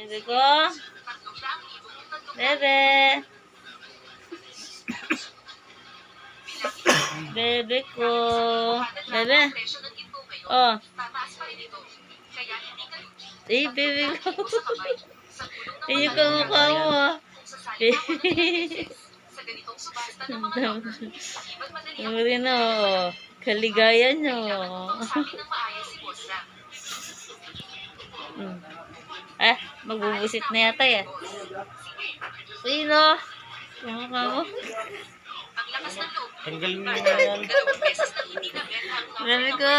Bebe ko. Bebe. Bebe ko. Bebe. Oh. Eh, bebe ko. Ayun ka mukha mo. Ang rin o. Kaligayan nyo. Magbubusit na yata yan. Sino? Mukha mo. Tanggalin mo yan. Bebe ko.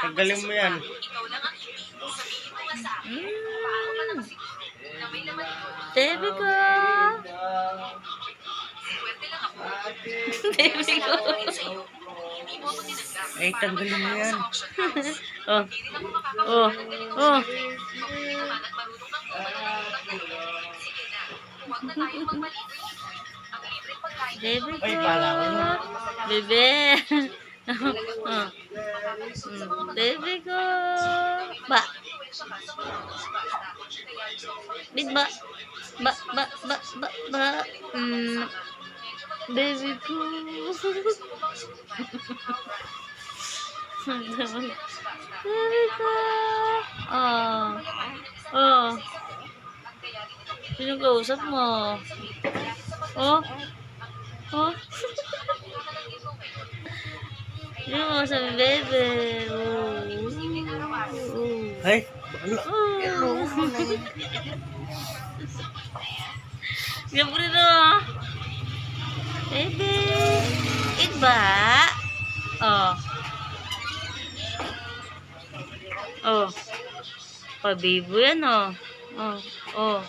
Tanggalin mo yan. Bebe ko. Bebe ko. Ay, tanggalin mo yan. Oh. Oh. Oh. Bebe ko. Ay, pala ko yun. Bebe. Oh. Bebe ko. Ba. Bit ba. Ba. Ba. Ba. Ba. Ba. Bebe ko. Bebe ko. Oh. Oh. Sino kausap mo? Oh. Oh. Sino kausap mo, bebe? Oh. Oh. Ay, Oh. Siyempre no. Bebe. Iba. Oh. Oh. Pabibo yan oh. Oh. Oh.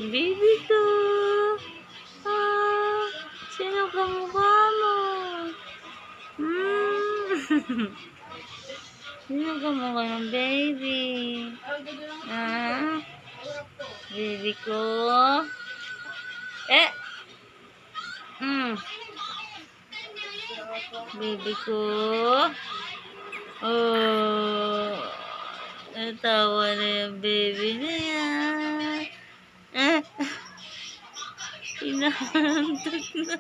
Baby ko. Sino ka mukha mo? Sino ka mukha ng baby? Baby ko. Baby ko. Oh. Natawa na yung baby na yan. Inahantot na.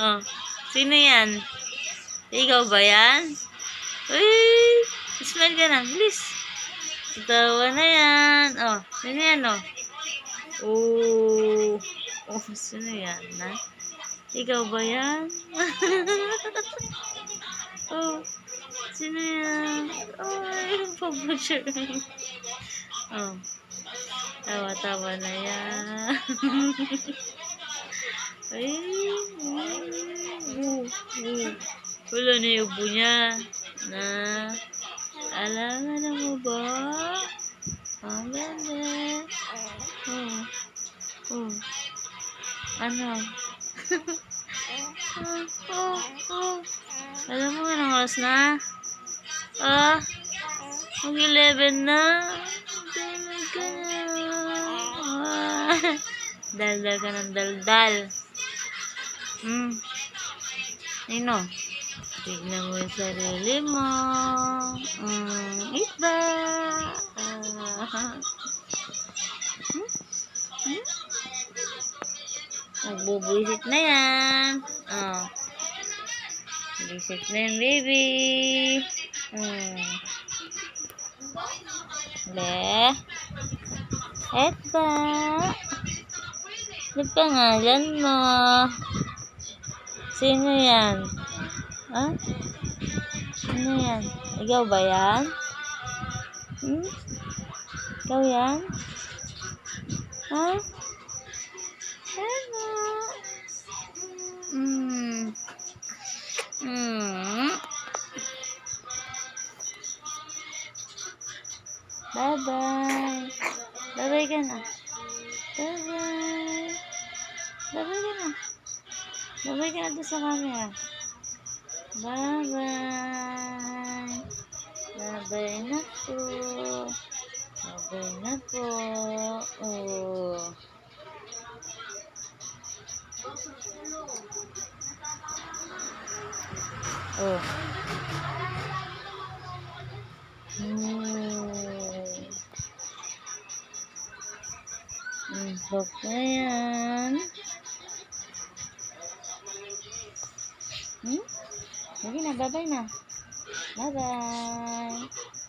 Oh. Sino yan? Ikaw ba yan? Uy! Smile ka na. Bilis. Natawa na yan. Oh. Sino yan oh? Oh. Oh. Sino yan? Na? Ikaw ba yan? Oh. Sino yan? Oh, yung pabutcher. Oh. Tawa-tawa na yan. Ay. Wala na yung ubo niya. Na. Alangan na mo ba? Ang ganda. Oh. Oh. Ano? Alam mo anong oras na? Mag-11 na. Talaga na. Daldal ka ng daldal. Ayun o. Tignan mo yung sarili mo. Iba. Magbubuisit na yan. Oh. Buisit na yan, baby. Le. Eto. Ano pangalan mo? Sino yan? Sino yan? Ikaw ba yan? Ikaw yan? Hello. Bye-bye. Bye-bye ka na. Bye-bye. Bye-bye ka na. Bye-bye ka na doon sa camera. Bye-bye. Bye-bye na po. Bye-bye na po. Oh. Oh. Bok na yan. Sige na, bye-bye na. Bye-bye.